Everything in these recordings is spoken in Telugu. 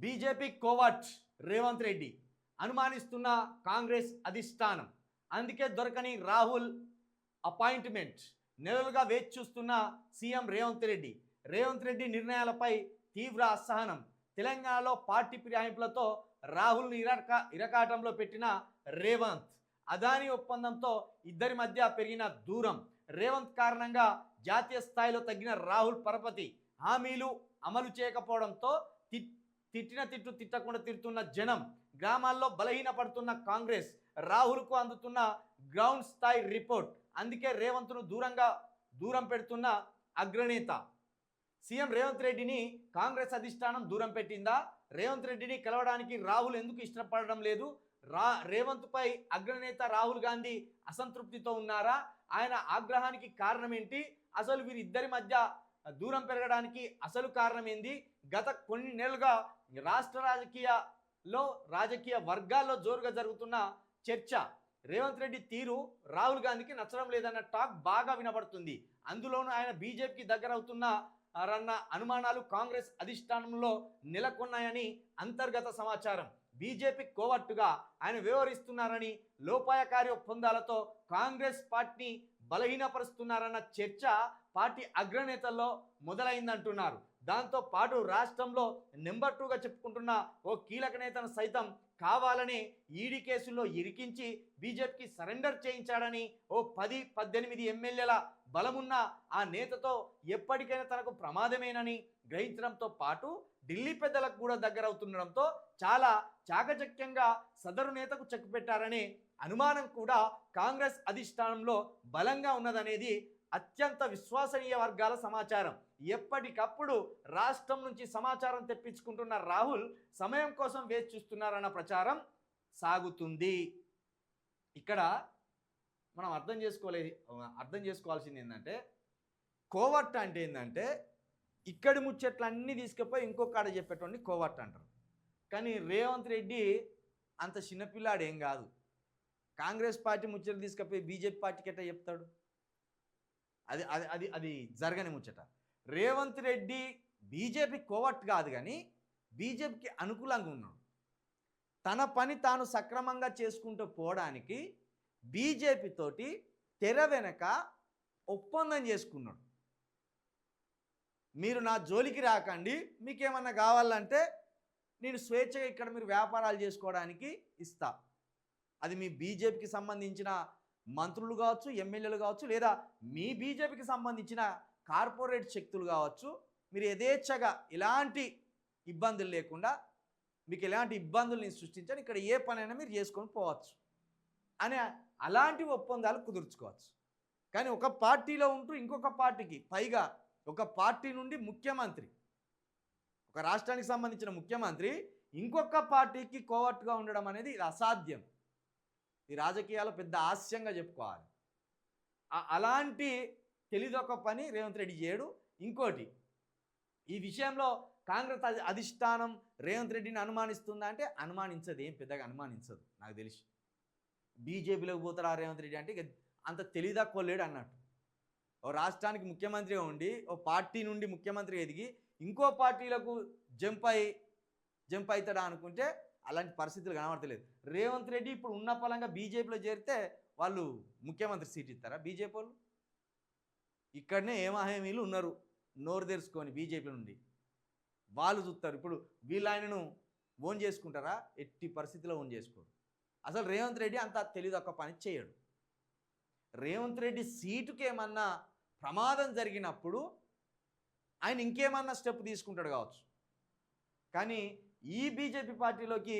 బీజేపీ కోవర్ట్ రేవంత్ రెడ్డి అనుమానిస్తున్న కాంగ్రెస్ అధిష్టానం. అందుకే దొరకని రాహుల్ అపాయింట్మెంట్. నెలలుగా వేచి చూస్తున్న సీఎం రేవంత్ రెడ్డి నిర్ణయాలపై తీవ్ర అసహనం. తెలంగాణలో పార్టీ ఫిరాయింపులతో రాహుల్ని ఇరకాటంలో పెట్టిన రేవంత్, అదానీ ఒప్పందంతో ఇద్దరి మధ్య పెరిగిన దూరం, రేవంత్ కారణంగా జాతీయ స్థాయిలో తగ్గిన రాహుల్ పరపతి, హామీలు అమలు చేయకపోవడంతో తిట్టిన తిట్టకుండా తిడుతున్న జనం, గ్రామాల్లో బలహీనపడుతున్న కాంగ్రెస్, రాహుల్కు అందుతున్న గ్రౌండ్ స్థాయి రిపోర్ట్. అందుకే రేవంత్ను దూరం పెడుతున్న అగ్రనేత. సీఎం రేవంత్ రెడ్డిని కాంగ్రెస్ అధిష్టానం దూరం పెట్టిందా? రేవంత్ రెడ్డిని కలవడానికి రాహుల్ ఎందుకు ఇష్టపడడం లేదు? రేవంత్పై అగ్రనేత రాహుల్ గాంధీ అసంతృప్తితో ఉన్నారా? ఆయన ఆగ్రహానికి కారణం ఏంటి? అసలు వీరిద్దరి మధ్య దూరం పెరగడానికి అసలు కారణం ఏంది? గత కొన్ని నెలలుగా రాష్ట్ర రాజకీయ వర్గాల్లో జోరుగా జరుగుతున్న చర్చ, రేవంత్ రెడ్డి తీరు రాహుల్ గాంధీకి నచ్చడం లేదన్న టాక్ బాగా వినబడుతుంది. అందులోనూ ఆయన బీజేపీకి దగ్గరవుతున్న అనుమానాలు కాంగ్రెస్ అధిష్టానంలో నెలకొన్నాయని అంతర్గత సమాచారం. బీజేపీ కోవర్టుగా ఆయన వ్యవహరిస్తున్నారని, లోపాయకారి ఒప్పందాలతో కాంగ్రెస్ పార్టీని బలహీనపరుస్తున్నారన్న చర్చ పార్టీ అగ్రనేతల్లో మొదలైందంటున్నారు. దాంతో పాటు రాష్ట్రంలో నెంబర్ 2గా చెప్పుకుంటున్న ఓ కీలక నేతను సైతం కావాలని ఈడీ కేసుల్లో ఇరికించి బీజేపీకి సరెండర్ చేయించాడని, ఓ 10-18 ఎమ్మెల్యేల బలమున్న ఆ నేతతో ఎప్పటికైనా తనకు ప్రమాదమేనని గ్రహించడంతో పాటు ఢిల్లీ పెద్దలకు కూడా దగ్గరవుతుండడంతో చాలా చాకచక్యంగా సదరు నేతకు చెక్ పెట్టారనే అనుమానం కూడా కాంగ్రెస్ అధిష్టానంలో బలంగా ఉన్నదనేది అత్యంత విశ్వసనీయ వర్గాల సమాచారం. ఎప్పటికప్పుడు రాష్ట్రం నుంచి సమాచారం తెప్పించుకుంటున్న రాహుల్ సమయం కోసం వేచి చూస్తున్నారన్న ప్రచారం సాగుతుంది. ఇక్కడ మనం అర్థం చేసుకోవాల్సింది ఏంటంటే, కోవర్ట్ అంటే ఏంటంటే ఇక్కడి ముచ్చట్లన్నీ తీసుకుపోయి ఇంకొక ఆడ చెప్పేటోడిని కోవర్ట్ అంటారు. కానీ రేవంత్ రెడ్డి అంత చిన్నపిల్లాడు ఏం కాదు. కాంగ్రెస్ పార్టీ ముచ్చట్లు తీసుకుపోయి బీజేపీ పార్టీకి ఎట్లా చెప్తాడు? అది అది అది జరగని ముచ్చట. రేవంత్ రెడ్డి బీజేపీ కోవర్ట్ కాదు, కానీ బీజేపీకి అనుకూలంగా ఉన్నాడు. తన పని తాను సక్రమంగా చేసుకుంటూ పోవడానికి బీజేపీతోటి తెర వెనక ఒప్పందం చేసుకున్నాడు. మీరు నా జోలికి రాకండి, మీకేమన్నా కావాలంటే నేను స్వేచ్ఛగా ఇక్కడ మీరు వ్యాపారాలు చేసుకోవడానికి ఇస్తా. అది మీ బీజేపీకి సంబంధించిన మంత్రులు కావచ్చు, ఎమ్మెల్యేలు కావచ్చు, లేదా మీ బీజేపీకి సంబంధించిన కార్పొరేట్ శక్తులు కావచ్చు, మీరు యథేచ్ఛగా ఎలాంటి ఇబ్బందులు లేకుండా మీకు ఎలాంటి ఇబ్బందుల్ని సృష్టించని ఇక్కడ ఏ పనైనా మీరు చేసుకొని పోవచ్చు అని అలాంటి ఒప్పందాలు కుదుర్చుకోవచ్చు. కానీ ఒక పార్టీలో ఉంటూ ఇంకొక పార్టీకి, పైగా ఒక పార్టీ నుండి ముఖ్యమంత్రి, ఒక రాష్ట్రానికి సంబంధించిన ముఖ్యమంత్రి ఇంకొక పార్టీకి కోవర్ట్గా ఉండడం అనేది ఇది అసాధ్యం. ఈ రాజకీయాల్లో పెద్ద హాస్యంగా చెప్పుకోవాలి. అలాంటి తెలిదొక పని రేవంత్ రెడ్డి చేయడు. ఇంకోటి, ఈ విషయంలో కాంగ్రెస్ అధిష్టానం రేవంత్ రెడ్డిని అనుమానిస్తుందా అంటే అనుమానించదు, ఏం పెద్దగా అనుమానించదు. నాకు తెలిసి బీజేపీలోకి పోతాడు ఆ రేవంత్ రెడ్డి అంటే అంత తెలివితక్కువ లేడు అన్నట్టు. ఓ రాష్ట్రానికి ముఖ్యమంత్రిగా ఉండి, ఓ పార్టీ నుండి ముఖ్యమంత్రి ఎదిగి ఇంకో పార్టీలకు జంప్ అవుతాడా అనుకుంటే అలాంటి పరిస్థితులు కనబడతలేదు. రేవంత్ రెడ్డి ఇప్పుడు ఉన్న పలంగా బీజేపీలో చేరితే వాళ్ళు ముఖ్యమంత్రి సీట్ ఇస్తారా? బీజేపీ వాళ్ళు ఇక్కడనే ఏమహామీలు ఉన్నారు నోరు తెరుచుకొని బీజేపీ నుండి వాళ్ళు చూస్తారు. ఇప్పుడు వీళ్ళు ఆయనను ఓన్ చేసుకుంటారా? ఎట్టి పరిస్థితిలో ఓన్ చేసుకోరు. అసలు రేవంత్ రెడ్డి అంత తెలియదొక్క పని చేయడు. రేవంత్ రెడ్డి సీటుకి ఏమన్నా ప్రమాదం జరిగినప్పుడు ఆయన ఇంకేమన్నా స్టెప్ తీసుకుంటాడు కావచ్చు. కానీ ఈ బీజేపీ పార్టీలోకి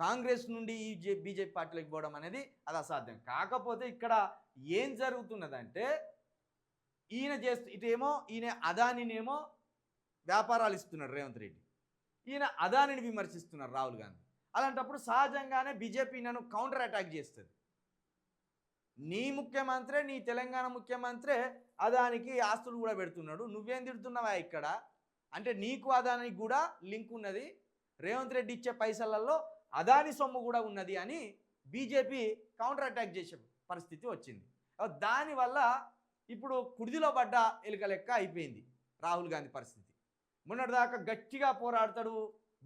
కాంగ్రెస్ నుండి ఈ బీజేపీ పార్టీలోకి పోవడం అనేది అది అసాధ్యం. కాకపోతే ఇక్కడ ఏం జరుగుతున్నదంటే, ఈయన అదానినేమో వ్యాపారాలు ఇస్తున్నాడు రేవంత్ రెడ్డి, ఈయన అదానిని విమర్శిస్తున్నారు రాహుల్ గాంధీ. అలాంటప్పుడు సహజంగానే బీజేపీ నన్ను కౌంటర్ అటాక్ చేస్తుంది. నీ ముఖ్యమంత్రి, నీ తెలంగాణ ముఖ్యమంత్రి అదానికి ఆస్తులు కూడా పెడుతున్నాడు, నువ్వేం తిడుతున్నావా ఇక్కడ అంటే నీకు అదానికి కూడా లింక్ ఉన్నది, రేవంత్ రెడ్డి ఇచ్చే పైసలలో అదాని సొమ్ము కూడా ఉన్నది అని బీజేపీ కౌంటర్ అటాక్ చేసే పరిస్థితి వచ్చింది. దానివల్ల ఇప్పుడు కుడిదిలో పడ్డ ఎలుక లెక్క అయిపోయింది రాహుల్ గాంధీ పరిస్థితి. మొన్నటిదాకా గట్టిగా పోరాడతాడు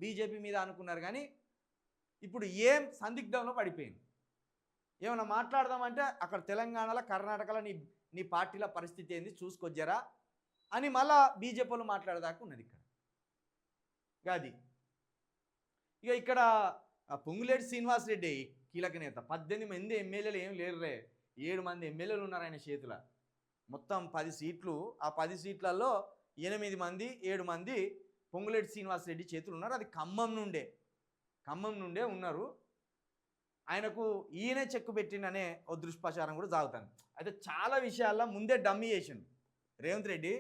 బీజేపీ మీద అనుకున్నారు. కానీ ఇప్పుడు ఏం సందిగ్ధంలో పడిపోయింది. ఏమైనా మాట్లాడదామంటే అక్కడ తెలంగాణలో కర్ణాటకలో నీ నీ పార్టీల పరిస్థితి ఏంది చూసుకొచ్చారా అని మళ్ళా బీజేపీ వాళ్ళు మాట్లాడదాకా ఉన్నది ఇక్కడ. అది ఇక ఇక్కడ పొంగులేటి శ్రీనివాసరెడ్డి కీలక నేత. 18 మంది ఎమ్మెల్యేలు ఏం లేరులే, 7 మంది ఎమ్మెల్యేలు ఉన్నారు ఆయన చేతుల. మొత్తం 10 సీట్లు. ఆ 10 సీట్లలో 8 మంది 7 మంది పొంగులేటి శ్రీనివాసరెడ్డి చేతులు ఉన్నారు. అది ఖమ్మం నుండే ఉన్నారు. ఆయనకు ఈయనే చెక్కు పెట్టిండనే ఓ దుష్ప్రచారం కూడా సాగుతుంది. అయితే చాలా విషయాల్లో ముందే డమ్మీ చేసిండు రేవంత్ రెడ్డి.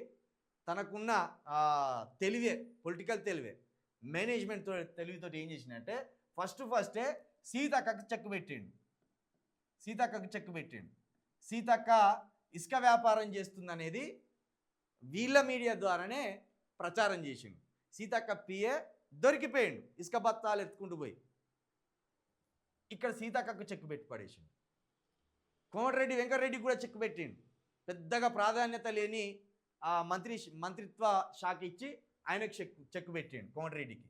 తనకున్న తెలివే, పొలిటికల్ తెలివే, మేనేజ్మెంట్ తెలివితో ఏం చేసిందంటే ఫస్టే సీతక్కకి చెక్కు పెట్టిండు. సీతక్క ఇసుక వ్యాపారం చేస్తుందనేది వీళ్ళ మీడియా ద్వారానే ప్రచారం చేసిండు. సీతక్క పిఏ దొరికిపోయిండు ఇసుక బత్తాలు ఎత్తుకుంటూ పోయి. ఇక్కడ సీతక్కకు చెక్కు పెట్టి పడేసిండు. కోమటిరెడ్డి వెంకటరెడ్డి కూడా చెక్కు పెట్టిండు. పెద్దగా ప్రాధాన్యత లేని మంత్రిత్వ శాఖ ఇచ్చి ఆయనకు చెక్కు పెట్టిండు కోమటిరెడ్డికి.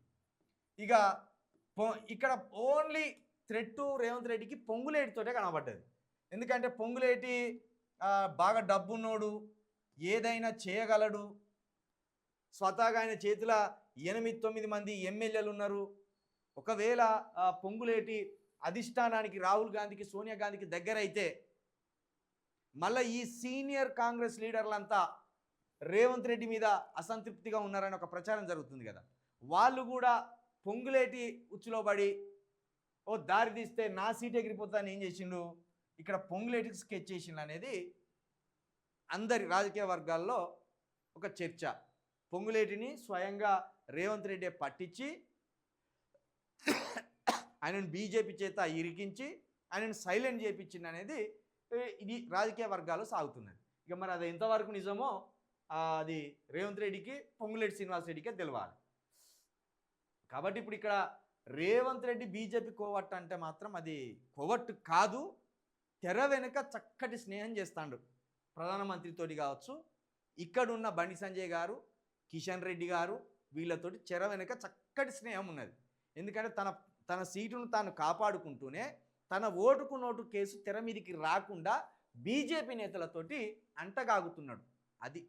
ఇక ఇక్కడ ఓన్లీ థ్రెట్ రేవంత్ రెడ్డికి పొంగులేటితోటే కనబడ్డది. ఎందుకంటే పొంగులేటి బాగా డబ్బున్నోడు, ఏదైనా చేయగలడు, స్వతహాగా ఆయన చేతుల 8-9 మంది ఎమ్మెల్యేలు ఉన్నారు. ఒకవేళ పొంగులేటి అధిష్టానానికి రాహుల్ గాంధీకి సోనియా గాంధీకి దగ్గర అయితే మళ్ళీ ఈ సీనియర్ కాంగ్రెస్ లీడర్లంతా రేవంత్ రెడ్డి మీద అసంతృప్తిగా ఉన్నారని ఒక ప్రచారం జరుగుతుంది కదా. వాళ్ళు కూడా పొంగులేటి ఉచ్చులో పడి ఓ దారి తీస్తే నా సీట్ ఎగిరిపోతాను ఏం చేసిండు, ఇక్కడ పొంగులేటికి స్కెచ్ చేసిండు అనేది అందరి రాజకీయ వర్గాల్లో ఒక చర్చ. పొంగులేటిని స్వయంగా రేవంత్ రెడ్డి పట్టించి ఆయనను బీజేపీ చేత ఇరికించి ఆయనను సైలెంట్ చేయించింది అనేది ఇది రాజకీయ వర్గాల్లో సాగుతున్నది. ఇక మరి అది ఎంతవరకు నిజమో అది రేవంత్ రెడ్డికి పొంగులేటి శ్రీనివాసరెడ్డికే తెలవాలి. కాబట్టి ఇప్పుడు ఇక్కడ రేవంత్ రెడ్డి బీజేపీ కోవట్టు అంటే మాత్రం అది కోవట్టు కాదు. తెర వెనుక చక్కటి స్నేహం చేస్తాడు ప్రధానమంత్రితోటి కావచ్చు, ఇక్కడున్న బండి సంజయ్ గారు, కిషన్ రెడ్డి గారు, వీళ్ళతోటి తెర వెనుక చక్కటి స్నేహం ఉన్నది. ఎందుకంటే తన సీటును తాను కాపాడుకుంటూనే తన ఓటుకు నోటు కేసు తెర మీదకి రాకుండా బీజేపీ నేతలతోటి అంటగాగుతున్నాడు. అది